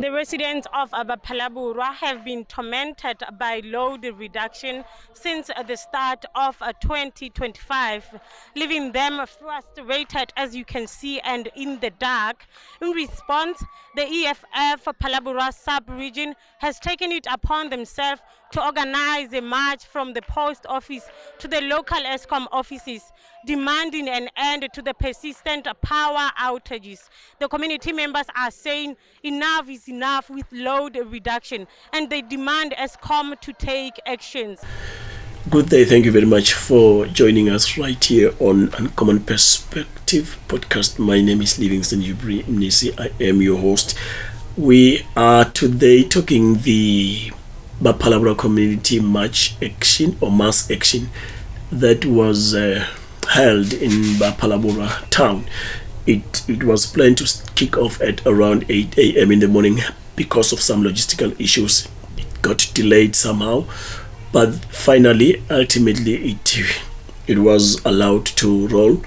The residents of Phalaborwa have been tormented by load reduction since the start of 2025, leaving them frustrated, as you can see, and in the dark. In response, the EFF Phalaborwa sub-region has taken it upon themselves to organize a march from the post office to the local ESCOM offices, demanding an end to the persistent power outages. The community members are saying enough is enough with load reduction, and they demand ESCOM to take actions. Good day. Thank you very much for joining us right here on Uncommon Perspective podcast. My name is Livingston Jubri Mnisi. I am your host. We are today talking the Phalaborwa community march action or mass action that was held in Phalaborwa town. It was planned to kick off at around 8 a.m. in the morning. Because of some logistical issues, it got delayed somehow, but finally, ultimately, it was allowed to roll.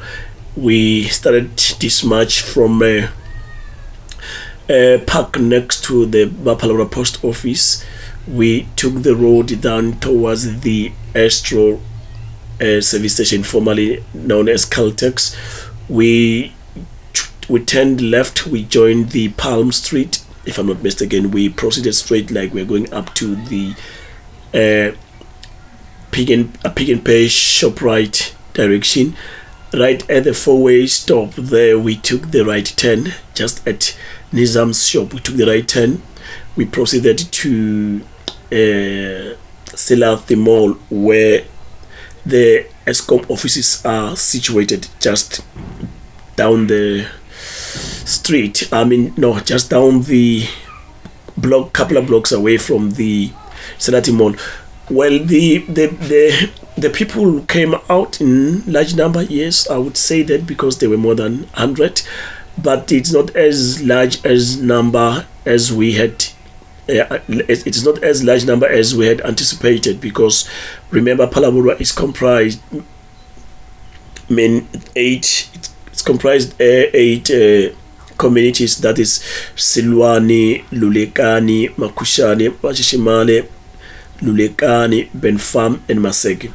We started this march from a park next to the Phalaborwa post office. We took the road down towards the Astro service station, formerly known as Caltex. We turned left. We joined the Palm Street. If I'm not mistaken, we proceeded straight like we're going up to the Pick and Pay ShopRite direction. Right at the four-way stop there, we took the right turn. Just at Nizam's shop, we took the right turn. We proceeded to Selathi Mall, where the ESCOM offices are situated, just down the street. Just down the block, couple of blocks away from the Selathi Mall. Well, the people came out in large number. Yes, I would say that, because there were more than 100, but it's not as large as number as we had. It's not as large number as we had anticipated, because remember, Phalaborwa is comprised It's comprised eight communities, that is Silwani, Lulekani, Makushani, Wachishimale, Lulekani, Benfam, and Maseki.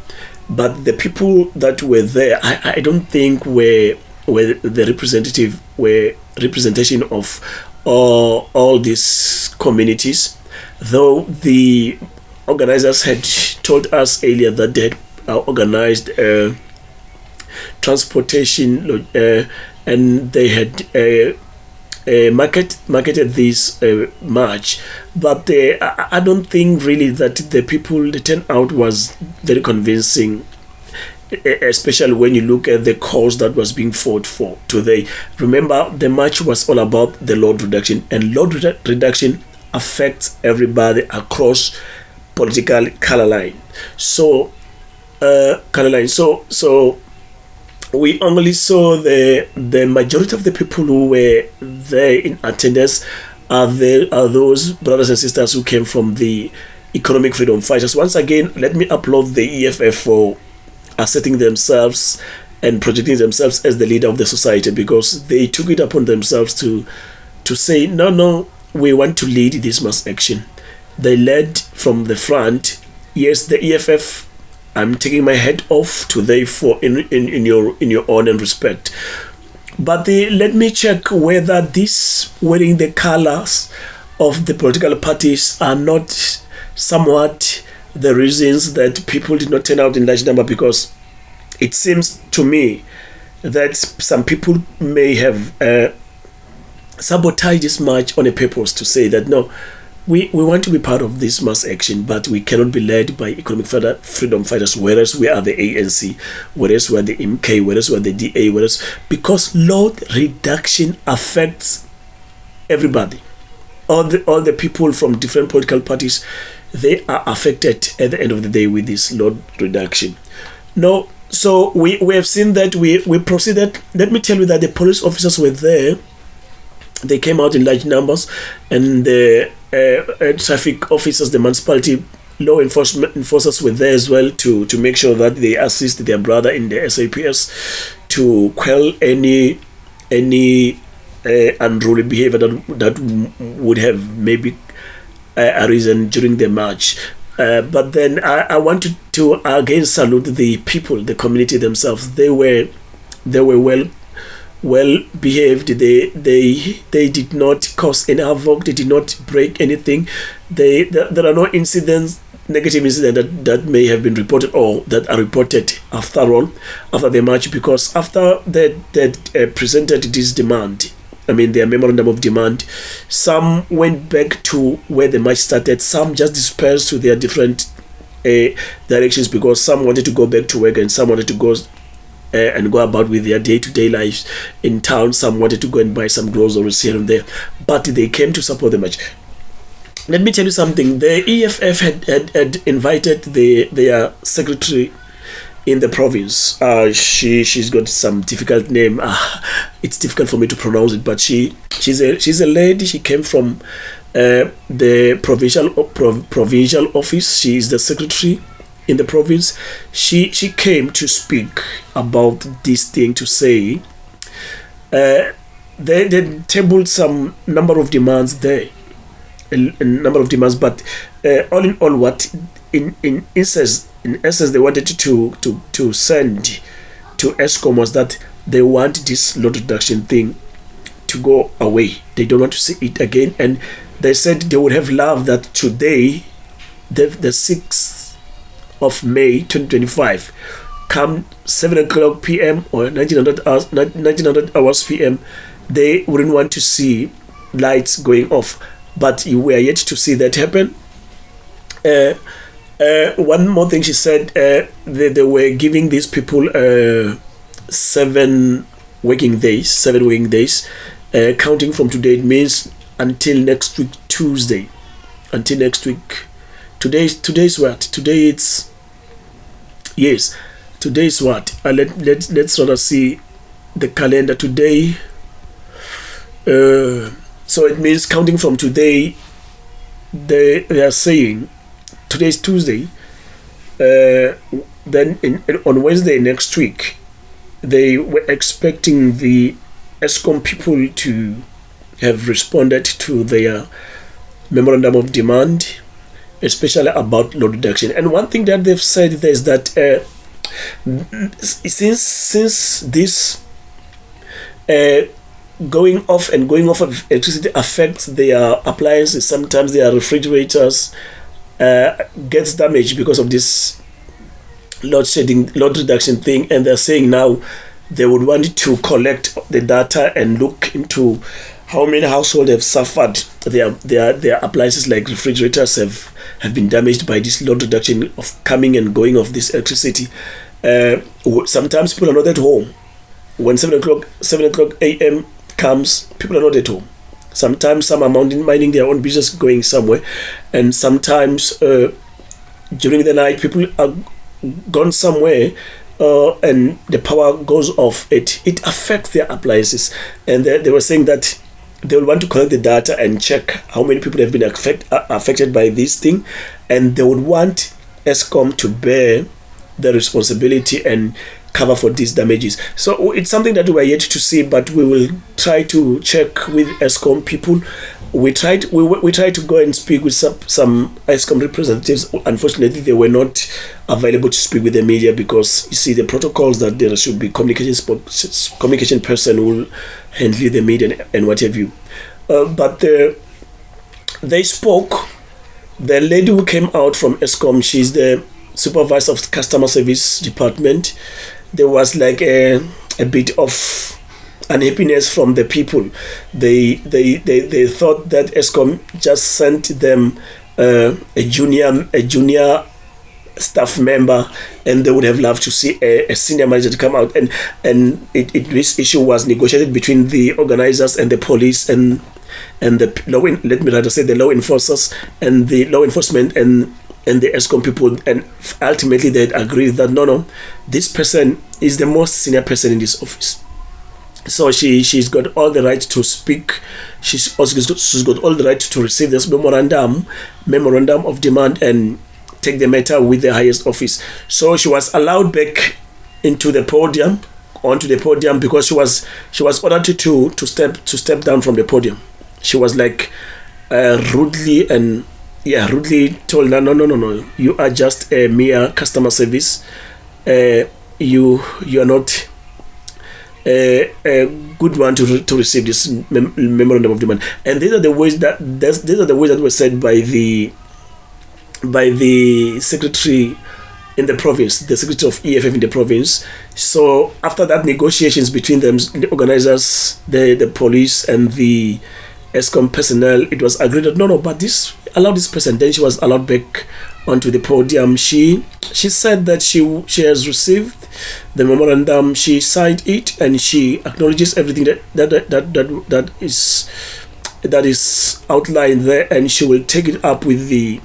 But the people that were there, I don't think were the representation of all these communities, though the organizers had told us earlier that they had organized transportation and they had marketed this march, but I don't think really that the turnout was very convincing, especially when you look at the cause that was being fought for today. Remember, the march was all about the load reduction, and load reduction affects everybody across political color line. So we only saw the majority of the people who were there in attendance are those brothers and sisters who came from the economic freedom fighters. Once again, let me applaud the EFF for asserting themselves and projecting themselves as the leader of the society, because they took it upon themselves to say, no, we want to lead this mass action. They led from the front. Yes, the EFF, I'm taking my head off today for in your honor and respect. But let me check whether this wearing the colors of the political parties are not somewhat the reasons that people did not turn out in large number, because it seems to me that some people may have sabotaged this march on a purpose to say that no, we want to be part of this mass action, but we cannot be led by economic freedom fighters, whereas we are the ANC, whereas we are the MK, whereas we are the DA, because load reduction affects everybody. All the people from different political parties, they are affected at the end of the day with this load reduction. No, so we have seen that we proceeded. Let me tell you that the police officers were there. They came out in large numbers, and the traffic officers, the municipality law enforcers were there as well to make sure that they assist their brother in the SAPS to quell any unruly behavior that would have maybe arisen during the march. But then I want to again salute the people, the community themselves. They were well behaved. They did not cause any havoc. They did not break anything. There are no incidents, negative incidents that may have been reported or that are reported after the march, because after they presented this demand, their memorandum of demand, some went back to where the march started. Some just dispersed to their different directions, because some wanted to go back to work and some wanted to go and go about with their day-to-day lives in town. Some wanted to go and buy some groceries here and there, but they came to support the march. Let me tell you something. The EFF had invited their secretary in the province. She's got some difficult name. It's difficult for me to pronounce it, but she's a lady. She came from the provincial office. She is the secretary in the province. She came to speak about this thing, to say they tabled some number of demands there, a number of demands, but all in all, what in essence they wanted to send to ESCOM was that they want this load reduction thing to go away. They don't want to see it again, and they said they would have loved that today, the 6th of May 2025, come 7 o'clock p.m. or 1900 hours p.m., they wouldn't want to see lights going off. But we are yet to see that happen. One more thing she said, they were giving these people 7 working days, counting from today. It means until next week, Tuesday. Until next week. Today's what? Today it's... Yes. Today's what? Let's rather see the calendar today. So it means counting from today, they are saying today's Tuesday. Then on Wednesday next week, they were expecting the ESCOM people to have responded to their memorandum of demand, especially about load reduction. And one thing that they've said there is that since this going off of electricity affects their appliances, sometimes their refrigerators gets damaged because of this load reduction thing, and they're saying now they would want to collect the data and look into how many households have suffered. Their appliances like refrigerators have been damaged by this load reduction of coming and going of this electricity. Sometimes people are not at home. When 7 o'clock a.m. comes, people are not at home. Sometimes some are minding their own business, going somewhere, and sometimes during the night people are gone somewhere, and the power goes off. It affects their appliances, and they were saying that they will want to collect the data and check how many people have been affected by this thing, and they would want ESCOM to bear the responsibility and cover for these damages. So it's something that we are yet to see, but we will try to check with ESCOM people. We tried to go and speak with some ESCOM representatives. Unfortunately, they were not available to speak with the media, because you see the protocols that there should be communication person who will handle the media and what have you. But they spoke. The lady who came out from ESCOM, she's the supervisor of customer service department. There was like a bit of unhappiness from the people. They thought that ESCOM just sent them a junior staff member, and they would have loved to see a senior manager to come out, and this issue was negotiated between the organizers and the police and the law enforcers and the law enforcement and the ESCOM people, and ultimately they agreed that no, this person is the most senior person in this office. So she's got all the right to speak. She's got all the right to receive this memorandum of demand and take the matter with the highest office. So she was allowed back into the podium onto the podium because she was ordered to step down from the podium. She was like rudely told that no, you are just a mere customer service. You are not a good one to receive this memorandum of demand. And these are the words that were said by the secretary in the province, the secretary of EFF in the province. So after that negotiations between them, the organizers, the police and the ESCOM personnel, it was agreed that no, but this allow this person. Then she was allowed back onto the podium. She said that she has received the memorandum, she signed it, and she acknowledges everything that is outlined there, and she will take it up with the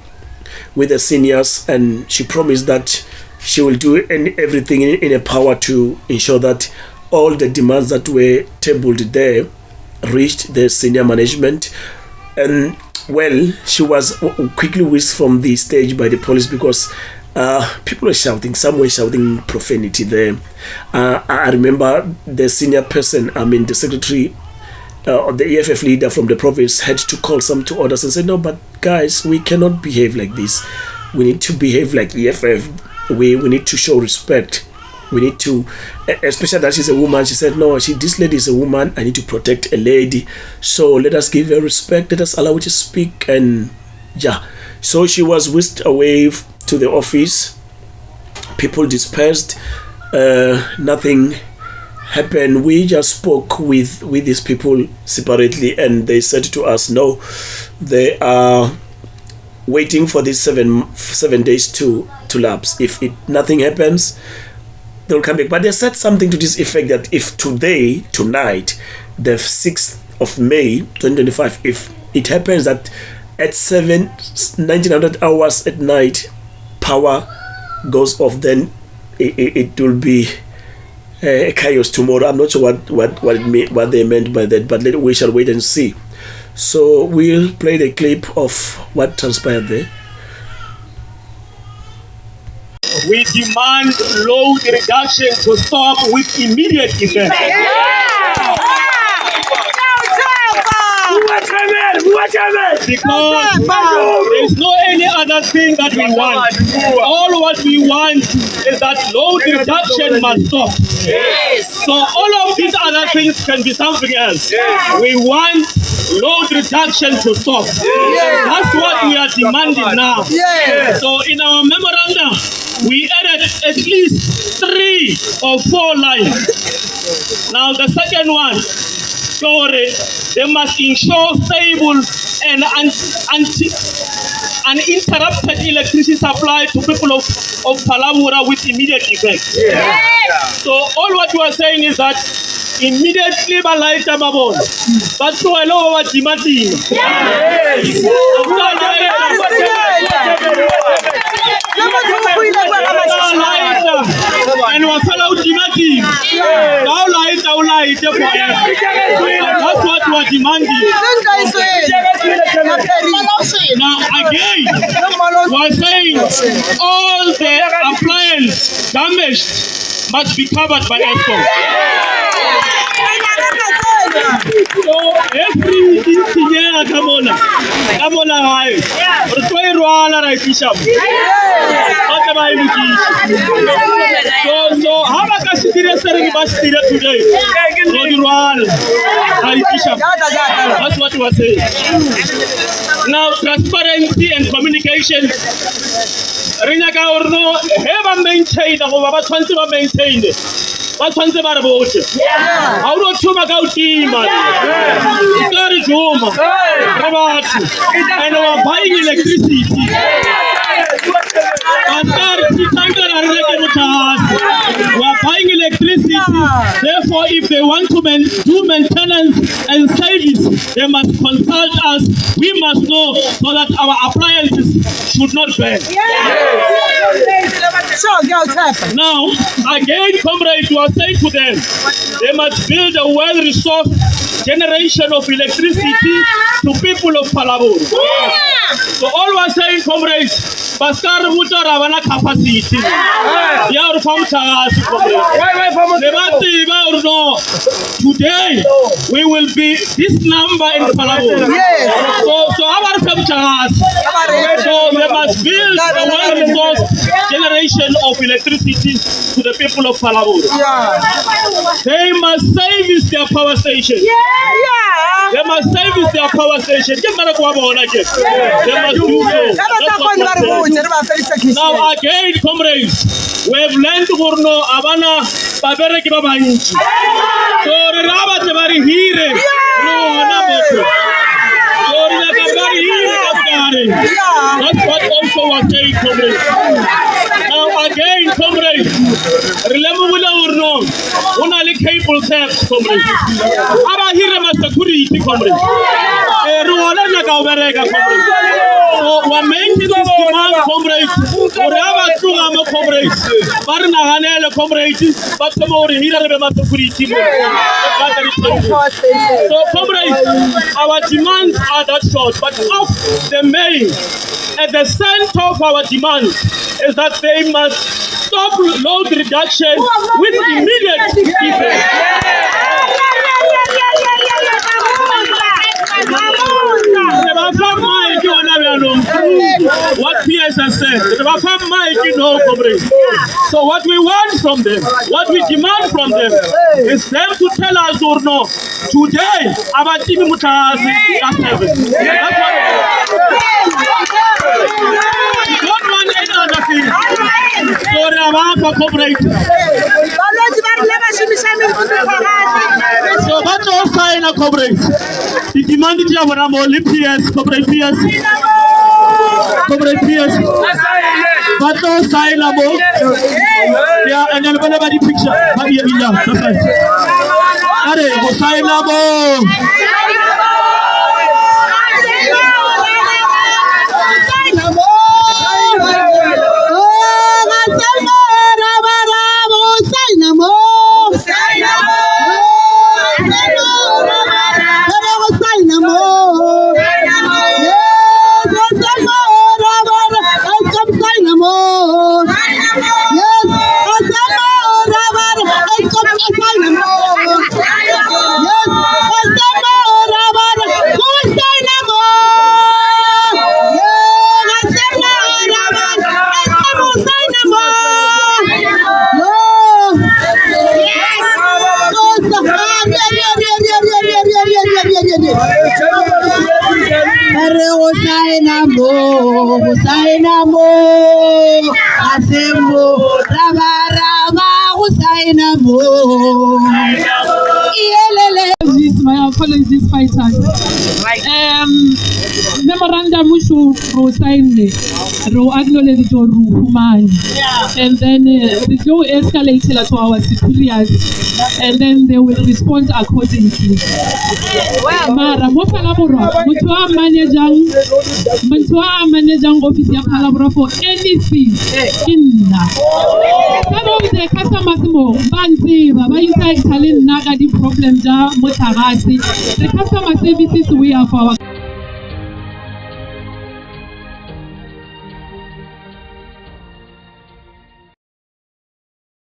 seniors, and she promised that she will do everything in her power to ensure that all the demands that were tabled there reached the senior management. And well, she was quickly whisked from the stage by the police because people were shouting. Some were shouting profanity there. I remember the senior person, the secretary, the EFF leader from the province, had to call some to orders and say, no, but guys, we cannot behave like this. We need to behave like EFF. We need to show respect. We need to, especially that she's a woman. She said, no, this lady is a woman. I need to protect a lady. So let us give her respect. Let us allow her to speak. And yeah, so she was whisked away to the office. People dispersed. Nothing happened. We just spoke with these people separately, and they said to us, no, they are waiting for these seven days to lapse. If nothing happens, they'll come back. But they said something to this effect that if tonight, the 6th of May 2025, if it happens that at 1900 hours at night power goes off, then it will be a chaos tomorrow. I'm not sure what they meant by that, but we shall wait and see. So we'll play the clip of what transpired there. We demand load reduction to stop with immediate effect. Because there's no any other thing that we want. All what we want is that load reduction must stop. So all of these other things can be something else. We want load reduction to stop. That's what we are demanding now. So in our memorandum, we added at least 3 or 4 lines. Now the second one, sorry, they must ensure stable and uninterrupted electricity supply to people of Palabura with immediate effect. So all what you are saying is that immediately by light babon, but to allow what demanding. And was allowed demanding. Now light our light. That's what we are demanding. Now again, we are saying all the appliances damaged must be covered by ESCOM. So every engineer come on high. So how much today? That's what we are saying. Now transparency and communication. Rinaka or no, have maintained or maintained. What's on the matter about it? How do you make out team? It's home. And we're buying electricity. We're buying electricity. Therefore, if they want to do maintenance and service, they must consult us. We must know so that our appliances should not burn. Now, again, comrades, you are saying to them, they must build a well-resourced generation of electricity to people of Palabur. So all we are saying, comrades, Baskar Mutora Havana capacity. Yar from Chagas. Today we will be this number in Palabur. So our Chagas. So they must build a one-resource generation of electricity to the people of Palabur. They must service their power station. They must service their power station. They must do so. Now again, comrades, we have learned to know Avana Babere Kibabanchi. So Rabat Bari Hire, that's what also was saying, comrades. Now again, comrades, remember only cable theft, comrades. Aba here must security, comrades. So we're making this demand, comrades. Whatever true am comrades. Barna Hanela comrades, but some more here must security. So comrades, our demands are that short, but of the main, at the center of our demands is that they must stop load reduction with immediate effect. What PS has said, so what we want from them, what we demand from them, is them to tell us or no, today, our team Mutazi, that's heaven. That's what we don't want any other thing. So they are for cooperation. So that's all sign of cooperation. The demand is our PS, cooperate PS. Cooperate PS. But no sign of yeah, and then whenever the picture, how do you mean that? Sign of my apologies, fighters. Memorandum which will sign ro acknowledge or human, and then the law escalated to our superiors, and then they will respond accordingly. Mara mo Palabora, mutwa managing office ya Palabora for anything in na. Some of the customers mo banzi ba inside telling naga the problem ja motagasi. The customer services we have for our